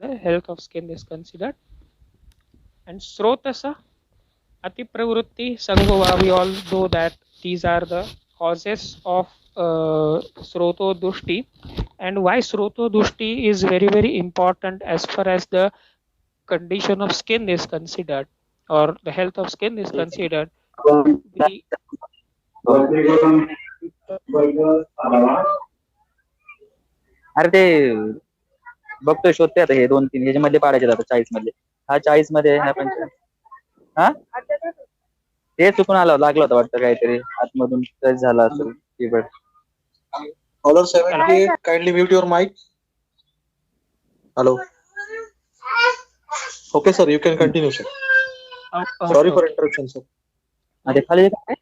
the health of skin is considered. And Srotasa, Atipravrutti, Sanghova, we all know that these are the causes of Sroto Dushti. And why Sroto Dushti is very, very important as far as the condition of skin is considered, or the health of skin is considered. We अरे ते बघतोय शोधते आता हे 2-3 ह्याच्यामध्ये पाडायचे आता 40 मधले. हा 40 मध्ये हा 45. हा ते चुकून आला लागला होता वाटतं काहीतरी आतमधून टच झाला असेल keyboard. Caller 78, kindly mute your mic. Hello. Okay, sir, you can continue, sir. Sorry for interruption, sir. ते खाली काय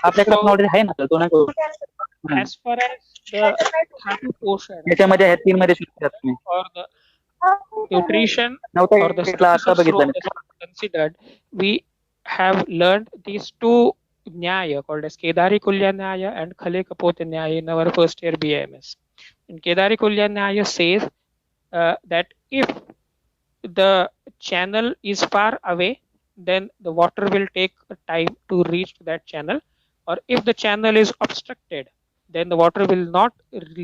आपल्याकडे ऑलरेडी आहे ना तो नाही. as far as the Dhatu portion याच्यामध्ये आहे 3 मध्ये शिकतात तुम्ही. or the nutrition नव्हतं or the घेतला source आता of बघितलं Srota is considered, we have learned these two Nyaya called as Kedari Kulya Nyaya and Khale Kapote Nyaya in our first year BAMS. And Kedari Kulya Nyaya says that if the channel is far away, then the water will take time to reach that channel, or if the channel is obstructed, then the water will not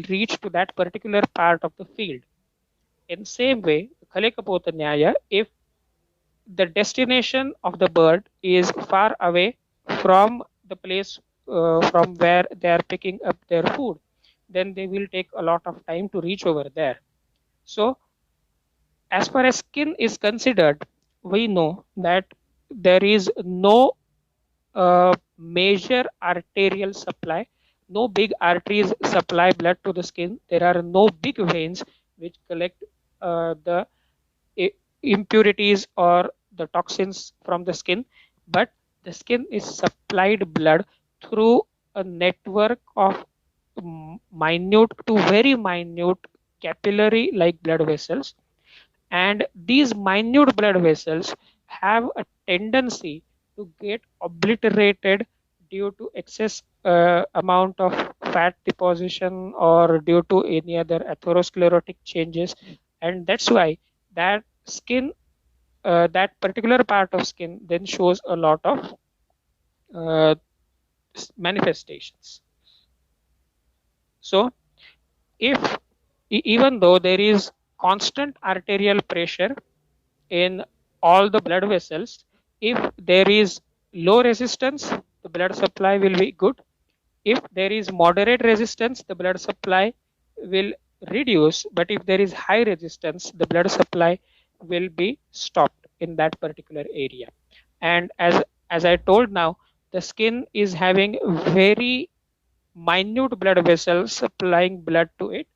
reach to that particular part of the field. In same way, Khale Kapota Nyaya, if the destination of the bird is far away from the place from where they are picking up their food, then they will take a lot of time to reach over there. So as far as skin is considered, we know that there is no major arterial supply, no big arteries supply blood to the skin. There are no big veins which collect the impurities or the toxins from the skin, but the skin is supplied blood through a network of minute to very minute capillary like blood vessels, and these minute blood vessels have a tendency to get obliterated due to excess amount of fat deposition or due to any other atherosclerotic changes, and that's why that skin that particular part of skin then shows a lot of uh, manifestations. So if even though there is constant arterial pressure in all the blood vessels, if there is low resistance, the blood supply will be good. If there is moderate resistance, the blood supply will reduce, but if there is high resistance, the blood supply will be stopped in that particular area. And as I told now, the skin is having very minute blood vessels supplying blood to it.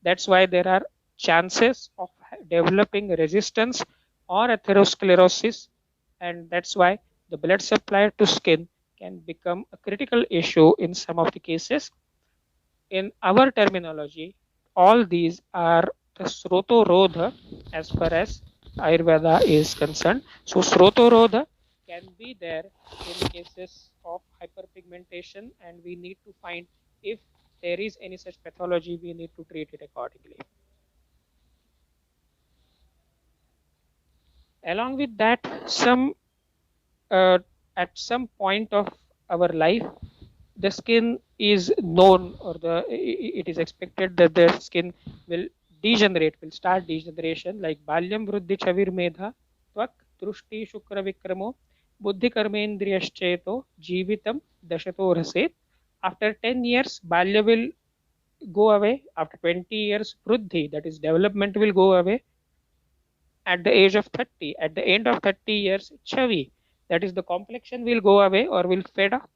That's why there are chances of developing resistance or atherosclerosis, and that's why the blood supply to skin can become a critical issue in some of the cases. In our terminology, all these are the Srotorodha as far as Ayurveda is concerned. So Srotorodha can be there in cases of hyperpigmentation, and we need to find if there is any such pathology, we need to treat it accordingly. Along with that, at some point of our life, the skin is known, or it is expected that the skin will will start degeneration, like balyam vruddhi chavir medha tvak drushti shukra vikramo buddhi karmendriyascheto jivitam dashato raset. After 10 years, balya will go away. After 20 years, vruddhi, that is development, will go away. At the age of 30, at the end of 30 years, chavi, that is the complexion, will go away or will fade off.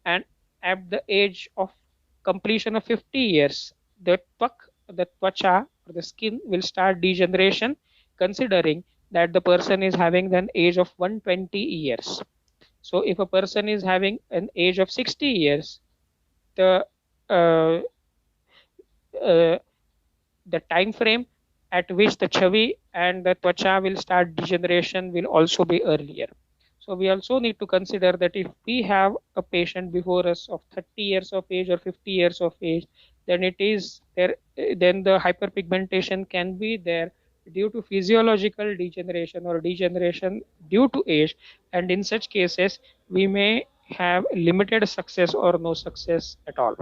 And at the age of completion of 50 years, the twacha, or the skin, will start degeneration, considering that the person is having an age of 120 years. So if a person is having an age of 60 years, the uh, uh, the time frame at which the chavi and the twacha will start degeneration will also be earlier. So we also need to consider that if we have a patient before us of 30 years of age or 50 years of age, then it is there. Then the hyperpigmentation can be there due to physiological degeneration or degeneration due to age, and in such cases we may have limited success or no success at all.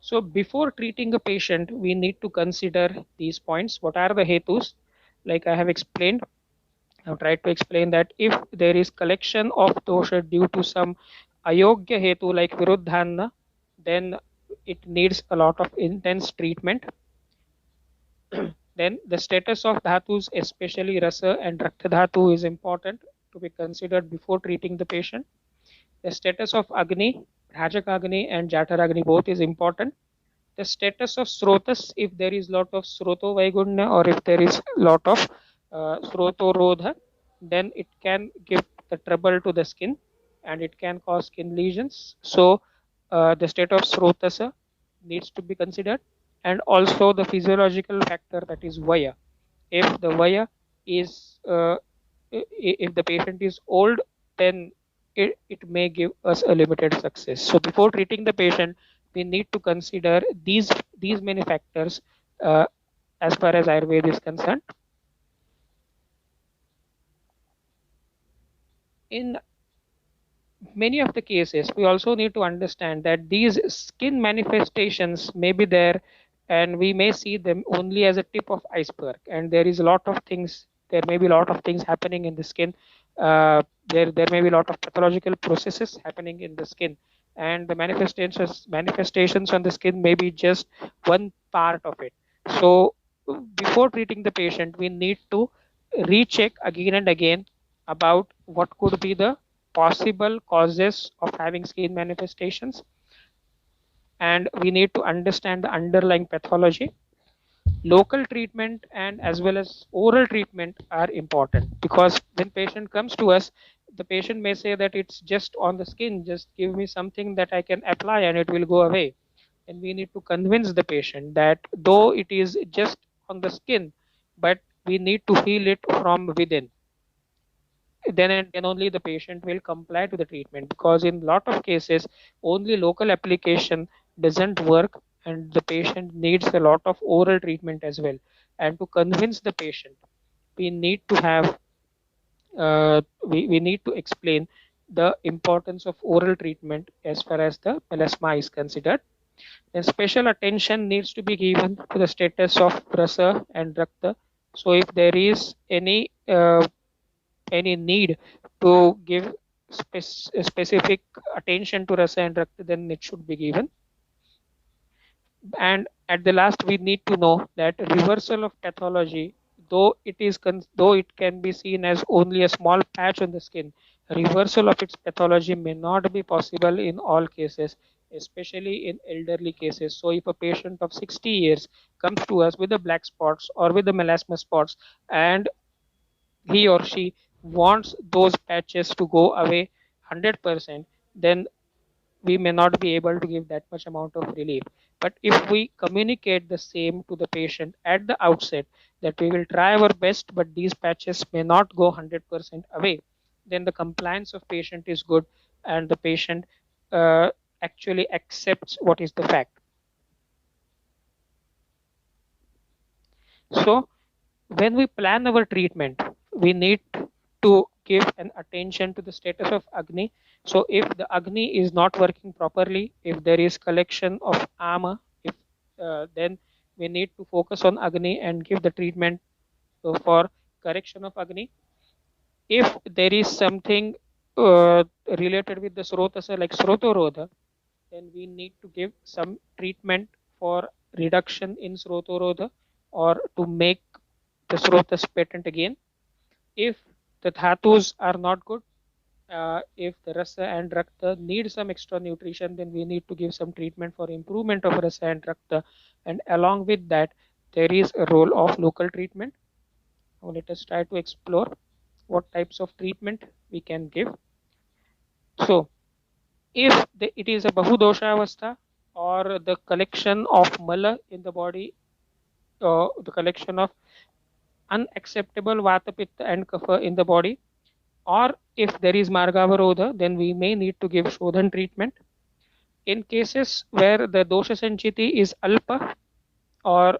So before treating a patient, we need to consider these points. What are the hetus? Like I have explained, I've tried to explain that if there is collection of dosha due to some ayogya hetu like viruddhana, then it needs a lot of intense treatment. Then the status of dhatus, especially rasa and rakta dhatu, is important to be considered before treating the patient. The status of agni, rajak agni and jatar agni both is important. The status of srotas, if there is lot of sroto vaigunya or if there is lot of sroto rodha, then it can give the trouble to the skin and it can cause skin lesions. So the state of srotasa needs to be considered, and also the physiological factor, that is vaya. If the vaya is if the patient is old, then it may give us a limited success. So before treating the patient, we need to consider these many factors as far as Ayurveda is concerned. In many of the cases, we also need to understand that these skin manifestations may be there, and we may see them only as a tip of iceberg, and there is a lot of things, there may be a lot of things happening in the skin. There may be a lot of pathological processes happening in the skin, and the manifestations on the skin may be just one part of it. So before treating the patient, we need to recheck again and again about what could be the possible causes of having skin manifestations, and we need to understand the underlying pathology. Local treatment and as well as oral treatment are important, because when patient comes to us, the patient may say that it's just on the skin, just give me something that I can apply and it will go away. And we need to convince the patient that though it is just on the skin, but we need to heal it from within. Then and then only the patient will comply to the treatment, because in lot of cases only local application doesn't work, and the patient needs a lot of oral treatment as well. And to convince the patient, we need to have we need to explain the importance of oral treatment as far as the melasma is considered. And special attention needs to be given to the status of rasa and rakta. So if there is any need to give specific attention to rasa and rakta, then it should be given. And at the last, we need to know that reversal of pathology, though it can be seen as only a small patch on the skin, reversal of its pathology may not be possible in all cases, especially in elderly cases. So if a patient of 60 years comes to us with the black spots or with the melasma spots, and he or she wants those patches to go away 100%, then we may not be able to give that much amount of relief. But if we communicate the same to the patient at the outset, that we will try our best, but these patches may not go 100% away, then the compliance of patient is good, and the patient actually accepts what is the fact. So when we plan our treatment, we need to give an attention to the status of agni. So if the agni is not working properly, if there is collection of ama, if then we need to focus on agni and give the treatment for correction of agni. If there is something related with the srotasa like srotorodha, then we need to give some treatment for reduction in srotorodha or to make the srotas patent again. If the dhatus are not good, if the rasa and rakta need some extra nutrition, then we need to give some treatment for improvement of rasa and rakta. And along with that, there is a role of local treatment. Now let us try to explore what types of treatment we can give. So if it is a bahudosha avastha, or the collection of mala in the body, the collection of unacceptable vata, pitta and kapha in the body, or if there is margavarodha, then we may need to give shodhan treatment. in cases where the dosha sanchiti is alpa, or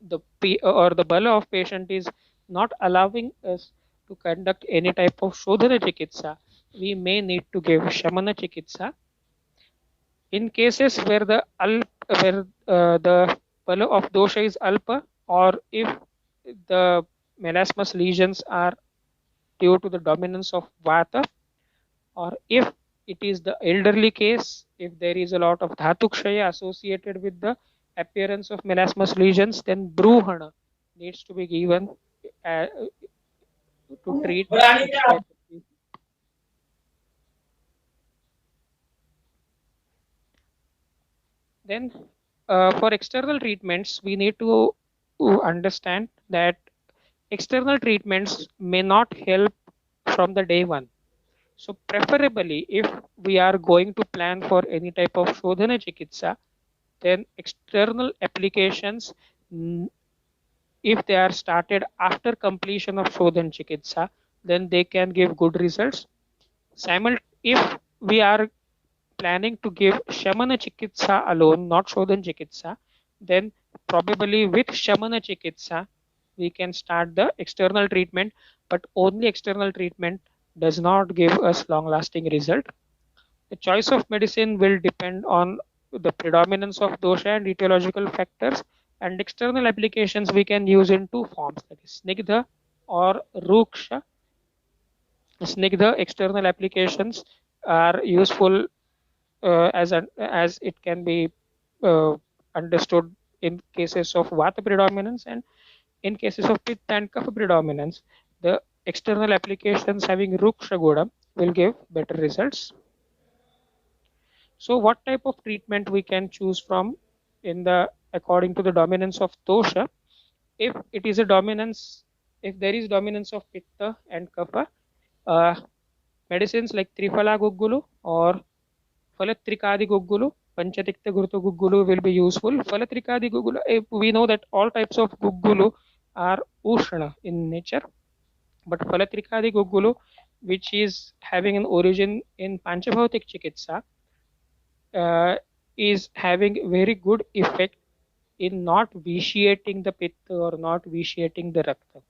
the bala of patient is not allowing us to conduct any type of shodhana chikitsa, we may need to give shamana chikitsa. In cases where the bala of dosha is alpa, or if the melasmus lesions are due to the dominance of vata, or if it is the elderly case, if there is a lot of dhatukshaya associated with the appearance of melasmus lesions, then bruhana needs to be given to treat this type of disease. Then, for external treatments, we need to understand that external treatments may not help from the day one. So, preferably, if we are going to plan for any type of shodhana chikitsa, then external applications, if they are started after completion of shodhan chikitsa, then they can give good results. If we are planning to give shamana chikitsa alone, not shodhan chikitsa, then probably with shamana chikitsa we can start the external treatment, but only external treatment does not give us long lasting result. The choice of medicine will depend on the predominance of dosha and etiological factors, and external applications we can use in two forms, that is snigdha or ruksha. Snigdha external applications are useful as it can be uh, understood in cases of vata predominance, and in cases of pitta and kapha predominance, the external applications having ruksha guda will give better results. So what type of treatment we can choose from in the according to the dominance of dosha? If it is a dominance, if there is dominance of pitta and kapha, uh, medicines like Triphala Guggulu or Falatrikadi Guggulu, Panchatikta Gurtu Guggulu will be useful. Falatrikadi Guggulu, we know that all types of Guggulu are Ushana in nature, but Falatrikadi Guggulu, which is having an origin in Panchabhautik Chikitsa, is having very good effect in not vitiating the pitta or not vitiating the rakta,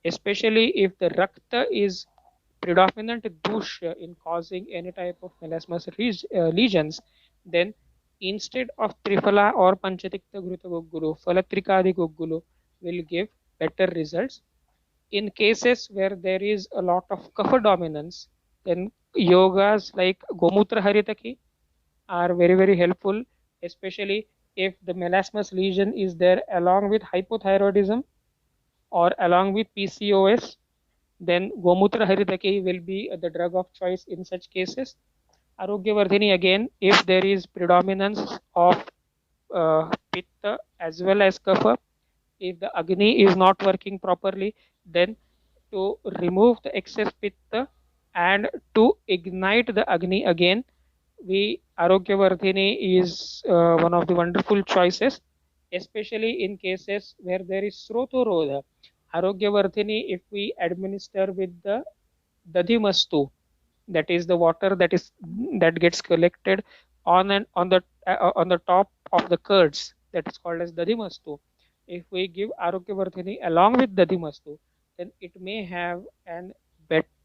especially if the rakta is predominant dusha in causing any type of melasmus lesions, then instead of Triphala or Panchatikta Gruta Guggulu, Falatrikadi Guggulu will give better results. In cases where there is a lot of kapha dominance, then yogas like Gomutra Haritaki are very helpful, especially if the melasmus lesion is there along with hypothyroidism or along with PCOS, then Gomutra Haritaki will be the drug of choice in such cases. Arogyavardhini, again, if there is predominance of pitta as well as kapha, if the agni is not working properly, then to remove the excess pitta and to ignite the agni again, Arogyavardhini is one of the wonderful choices, especially in cases where there is Srotorodha. Arogyavardhini, if we administer with the Dadimastu, that is the water that gets collected on the top of the curds, that is called as Dadimastu. If we give Arogyavardhini along with Dadimastu, then it may have an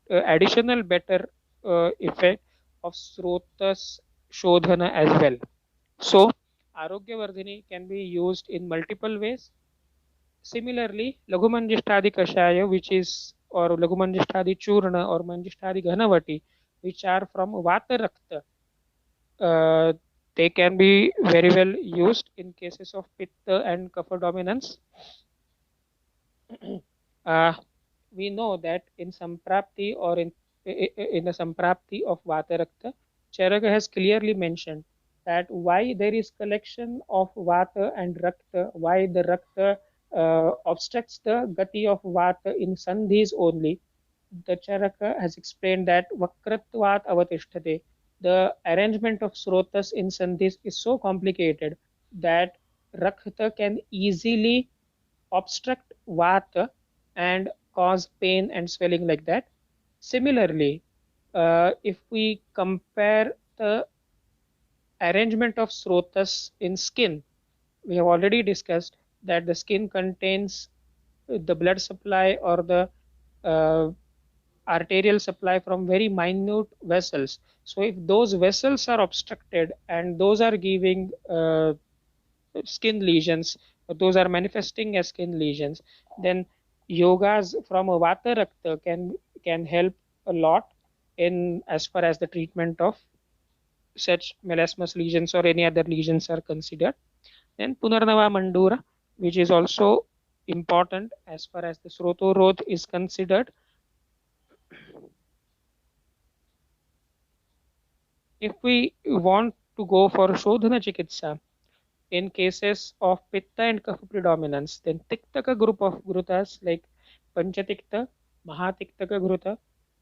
additional better effect of Srotas Shodhana as well. So, Arogyavardhini can be used in multiple ways. Similarly, Laghumanjishtadi Kashaya, which is, or Laghumanjishtadi Churna or Manjishtadi Ghanavati, which are from Vata Rakta, they can be very well used in cases of Pitta and Kapha dominance. We know that in Samprapti or in the Samprapti of Vata Rakta, Charaka has clearly mentioned that why there is collection of Vata and Rakta, why the Rakta obstructs the Gati of Vata in Sandhis only. The Charaka has explained that Vakratvat Avatishtade, the arrangement of Srotas in Sandhis is so complicated that Rakta can easily obstruct Vata and cause pain and swelling like that. Similarly, if we compare the arrangement of srotas in skin. We have already discussed that the skin contains the blood supply or the uh, arterial supply from very minute vessels. So if those vessels are obstructed and those are giving skin lesions, those are manifesting as skin lesions, then yogas from a vata rakta can help a lot in as far as the treatment of such melasmus lesions or any other lesions are considered. Then Punarnava Mandura, which is also important as far as the Srotorodh is considered. If we want to go for Shodhana Chikitsa, in cases of Pitta and Kapha predominance, then Tiktaka group of Grutas like Panchatikta, Mahatiktaka Gruta,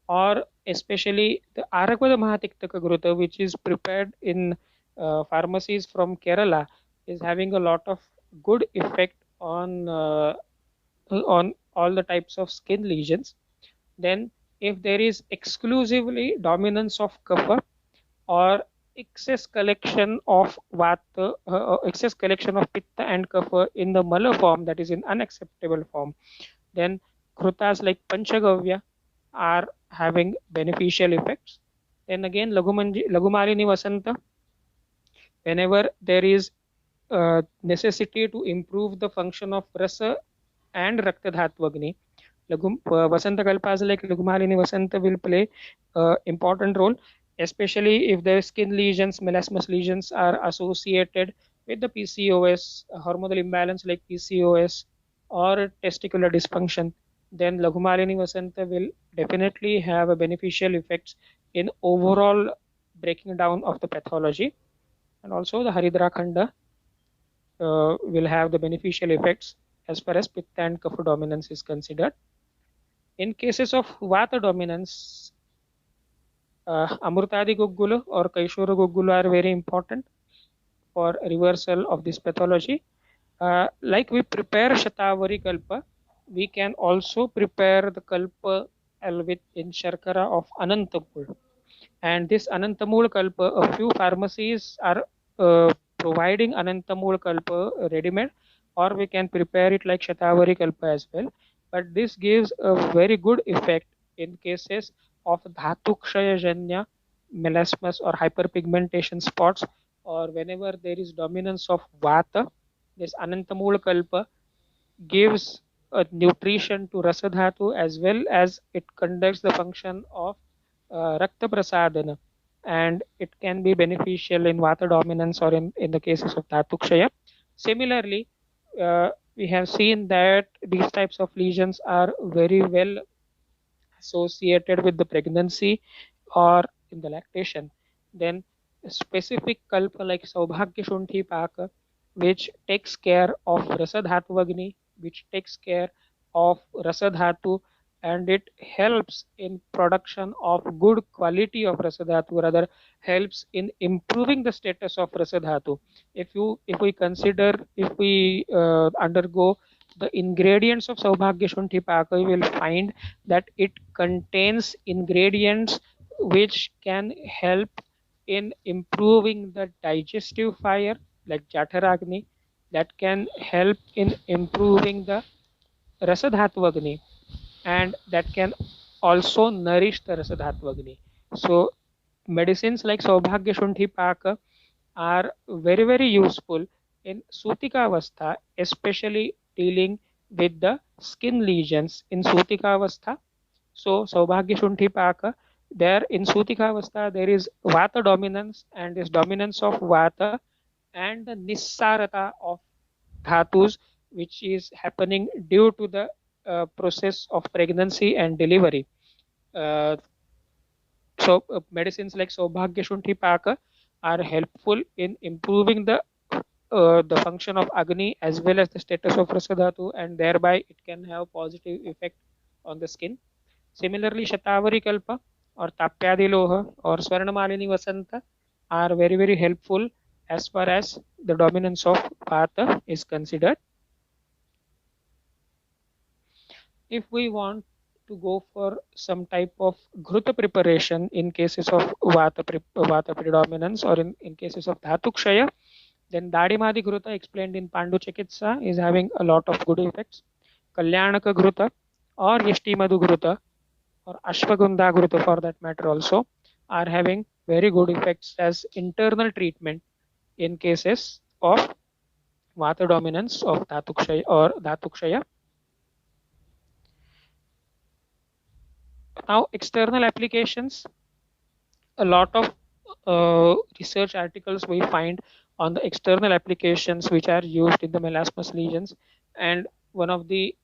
or especially the Arakvada Mahatiktaka Gruta, which is prepared in pharmacies from Kerala, is having a lot of good effect on all the types of skin lesions. Then if there is exclusively dominance of kapha or excess collection of vata, excess collection of pitta and kapha in the mala form, that is in unacceptable form, then krutas like panchagavya are having beneficial effects. Then again lagumalini vasanta, whenever there is necessity to improve the function of rasa and rakta dhatvagni, Vasanta Kalpas like Laghumalini Vasanta will play important role, especially if the skin lesions, melasmus lesions are associated with the PCOS, hormonal imbalance like PCOS or testicular dysfunction. Then Laghumalini Vasanta will definitely have a beneficial effects in overall breaking down of the pathology. And also the Haridra Khanda will have the beneficial effects as far as Pitta and Kapha dominance is considered. In cases of Vata dominance, Amrutadi Guggulu or Kaishura Guggulu are very important for reversal of this pathology. Like we prepare Shatavari Kalpa, we can also prepare the Kalpa with in Sharkara of Anantamul. And this Anantamul Kalpa, a few pharmacies are providing Anantamul Kalpa ready-made, or we can prepare it like Shatavari Kalpa as well. But this gives a very good effect in cases of Dhatukshayajanya melasmus or hyperpigmentation spots, or whenever there is dominance of Vata, this Anantamul Kalpa gives a nutrition to Rasadhatu as well as it conducts the function of Rakta Prasadana, and it can be beneficial in Vata dominance or in the cases of Dhatukshaya. Similarly, we have seen that these types of lesions are very well associated with the pregnancy or in the lactation. Then specific kalpa like Saubhagya Shunthi Paka, which takes care of Rasadhatu Agni, which takes care of Rasadhatu, and it helps in production of good quality of Rasadhatu, rather helps in improving the status of Rasadhatu. If we consider, if we undergo the ingredients of Saubhagya Shunthi Paka, we will find that it contains ingredients which can help in improving the digestive fire like Jatharagni, that can help in improving the Rasadhatvagni, and that can also nourish the Rasadhatvagni. So medicines like Saubhagya Shunthi Paka are very very useful in Sutika Avastha, especially dealing with the skin lesions in Sutika Avastha. So Saubhagya Shunthi Paka, there in Sutika Avastha there is Vata dominance, and this dominance of Vata and the Nissarata of Dhatus, which is happening due to the process of pregnancy and delivery. Uh, medicines like Saubhagya Shunthi Paka are helpful in improving the function of Agni as well as the status of Rasadhatu, and thereby it can have positive effect on the skin. Similarly, Shatavari Kalpa or Tapyadi Loha or Swarnamalini Vasanta are very very helpful as far as the dominance of Vata is considered. If we want to go for some type of Ghruta preparation in cases of Vata predominance, or in cases of Dhatukshaya, then Dadimadi Ghruta explained in Pandu Chikitsa is having a lot of good effects. Kalyanaka Ghruta or Yashtimadu Ghruta or Ashwagandha Ghruta for that matter also are having very good effects as internal treatment in cases of Vata dominance of Dhatukshaya or Dhatukshaya. Now, external applications, a lot of research articles we find on the external applications which are used in the melasmus lesions, and one of the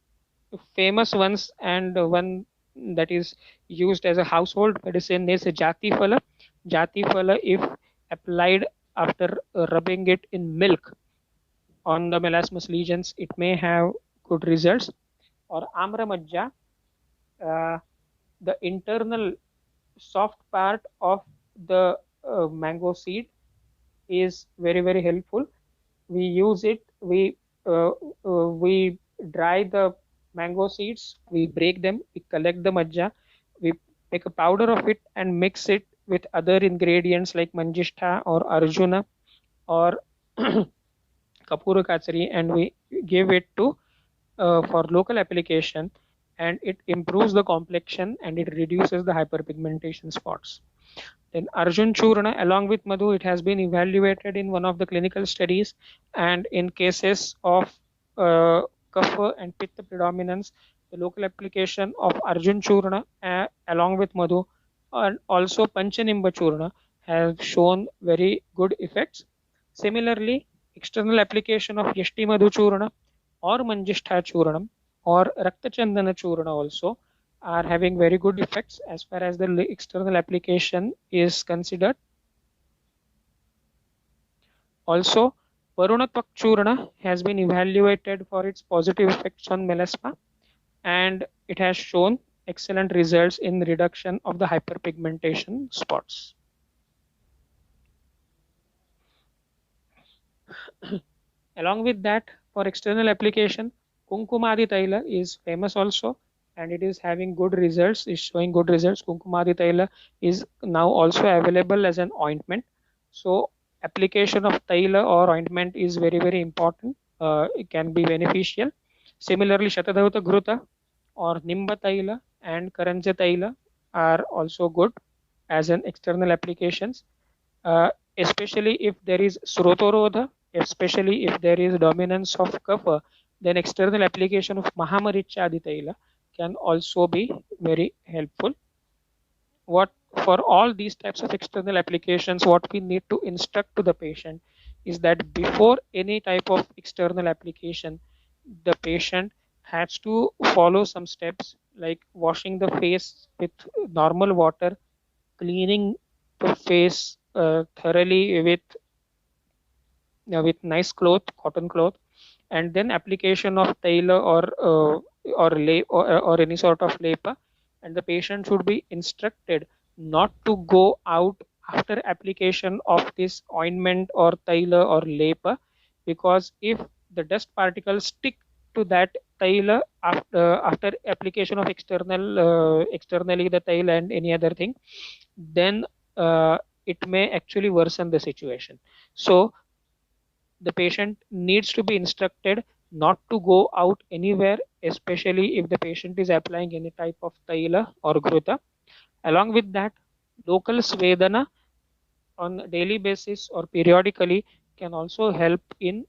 famous ones and one that is used as a household medicine is Jati Phala. Jati Phala, if applied after rubbing it in milk on the melasmus lesions, it may have good results. Or Amra Majja, the internal soft part of the mango seed is very helpful. We use it, we dry the mango seeds, we break them, we collect the majja, we make a powder of it and mix it with other ingredients like manjishtha or arjuna or kapura kachari, and we give it to for local application, and it improves the complexion and it reduces the hyperpigmentation spots. Then Arjun Churna along with Madhu, it has been evaluated in one of the clinical studies, and in cases of Kapha and Pitta predominance, the local application of Arjun Churna along with Madhu and also Panchanimba Churna have shown very good effects. Similarly, external application of Yashti Madhu Churna or Manjishtha Churnam or Raktachandana Churna also are having very good effects as far as the external application is considered. Also, Varunatwak Churna has been evaluated for its positive effects on melasma, and it has shown excellent results in reduction of the hyperpigmentation spots. Along with that, for external application, Kumkumadi Taila is famous also, and it is having good results, is showing good results. Kumkumadi Taila is now also available as an ointment. So application of Taila or ointment is very important. It can be beneficial. Similarly, Shatadhavata Ghruta or Nimba Taila and Karanja Taila are also good as an external applications, especially if there is Srotorodha, especially if there is dominance of Kapha, then external application of Mahamaricha Taila can also be very helpful. What for all these types of external applications, what we need to instruct to the patient is that before any type of external application, the patient has to follow some steps like washing the face with normal water, cleaning the face thoroughly with nice cloth, cotton cloth, and then application of taila or any sort of lepa, and the patient should be instructed not to go out after application of this ointment or taila or lepa, because if the dust particles stick to that taila after application of externally the taila and any other thing, then it may actually worsen the situation. So the patient needs to be instructed not to go out anywhere, especially if the patient is applying any type of taila or ghruta. Along with that, local svedana on a daily basis or periodically can also help in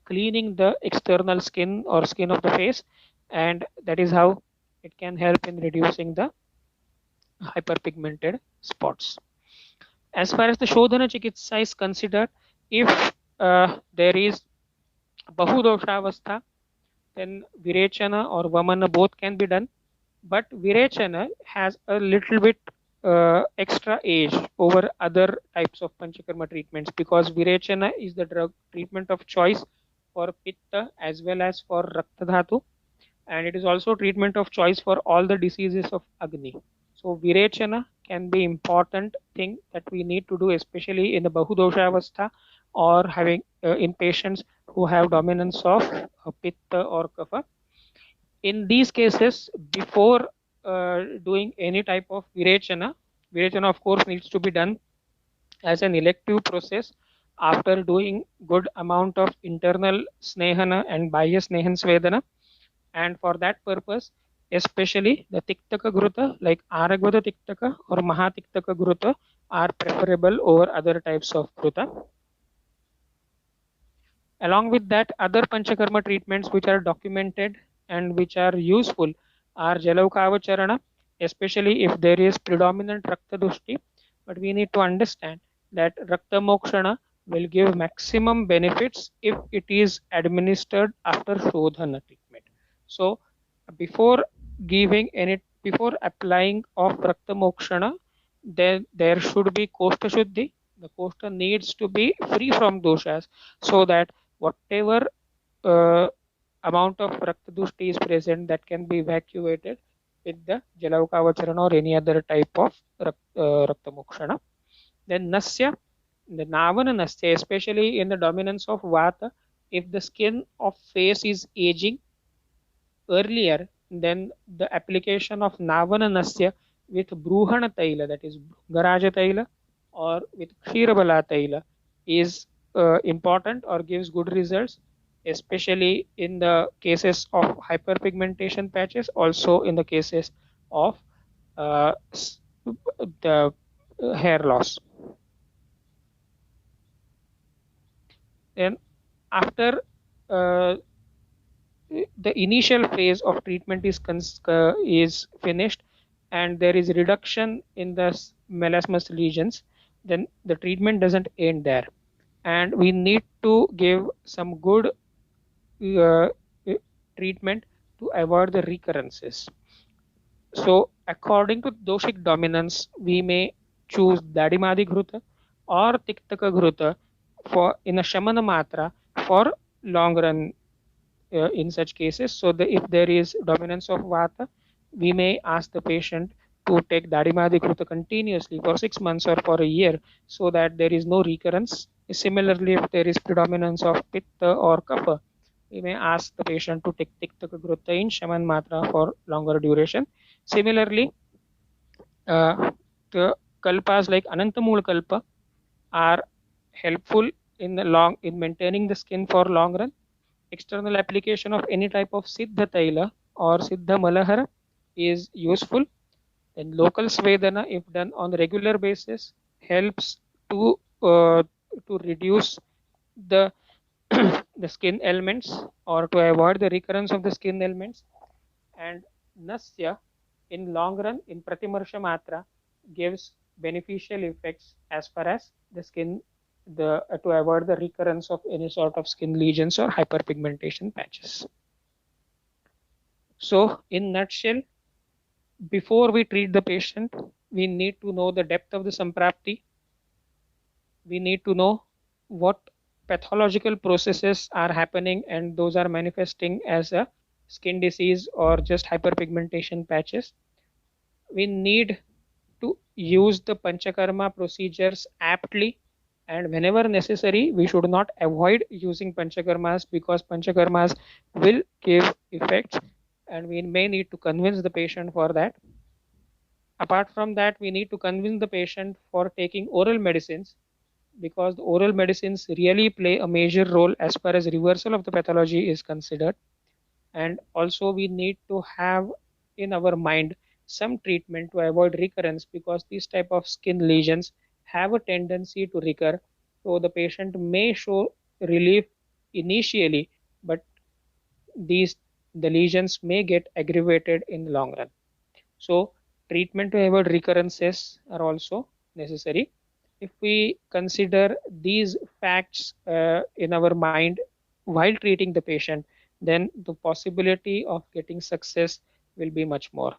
cleaning the external skin or skin of the face, and that is how it can help in reducing the hyperpigmented spots. As far as the Shodhana Chikitsa is considered, if there is Bahudoshavastha, then Virechana or Vamana both can be done, but Virechana has a little bit extra age over other types of Panchakarma treatments, because Virechana is the drug treatment of choice for Pitta as well as for Raktadhatu, and it is also treatment of choice for all the diseases of Agni. So Virechana can be important thing that we need to do, especially in the Bahudoshavastha or having in patients who have dominance of Pitta or Kapha. In these cases, before doing any type of virechana. Virechana, of course, needs to be done as an elective process after doing good amount of internal snehana and bahya snehan svedana. And for that purpose, especially the tiktaka gruta like aragvada tiktaka or mahatiktaka gruta are preferable over other types of gruta. Along with that, other panchakarma treatments which are documented and which are useful are Jalaukavacharana, especially if there is predominant Rakta Dushti. But we need to understand that Rakta Mokshana will give maximum benefits if it is administered after Shodhana treatment. So, before before applying of Rakta Mokshana, then there should be Koshta Shuddhi. The Koshta needs to be free from doshas so that whatever amount of Rakta Dushti is present, that can be evacuated with the Jalavakavacharana or any other type of Rakta Mokshana. Then Nasya, the Navana Nasya, especially in the dominance of Vata, if the skin of face is aging earlier, then the application of Navana Nasya with Bruhana Taila, that is Garaja Taila, or with Kshirabala Taila is important or gives good results, especially in the cases of hyperpigmentation patches, also in the cases of the hair loss. Then after the initial phase of treatment is finished and there is reduction in the melasmus lesions, then the treatment doesn't end there, and we need to give some good uh, treatment to avoid the recurrences. So according to doshic dominance, we may choose Dadimadi Gruta or Tiktaka Gruta for in a Shamana Matra for long run in such cases. So if there is dominance of Vata, we may ask the patient to take Dadimadi Kruta continuously for 6 months or for a year so that there is no recurrence. Similarly, if there is predominance of Pitta or Kapha, we may ask the patient to take Tiktaka Kruta in Shaman Matra for longer duration. Similarly, the kalpas like Anantamula Kalpa are helpful in maintaining the skin for long run. External application of any type of Siddha Taila or Siddha Malahara is useful. Then local Svedana, if done on a regular basis, helps to reduce the the skin ailments or to avoid the recurrence of the skin ailments. And Nasya, in long run, in Pratimarsha Matra, gives beneficial effects as far as the skin to avoid the recurrence of any sort of skin lesions or hyperpigmentation patches. So in nutshell, before we treat the patient, we need to know the depth of the samprapti. We need to know what pathological processes are happening and those are manifesting as a skin disease or just hyperpigmentation patches. We need to use the panchakarma procedures aptly, and whenever necessary we should not avoid using panchakarmas because panchakarmas will give effects and we may need to convince the patient for that. Apart from that, we need to convince the patient for taking oral medicines because the oral medicines really play a major role as far as reversal of the pathology is considered. And also we need to have in our mind some treatment to avoid recurrence because these type of skin lesions have a tendency to recur. So the patient may show relief initially, but the lesions may get aggravated in the long run. So treatment to avoid recurrences are also necessary. If we consider these facts in our mind while treating the patient, then the possibility of getting success will be much more.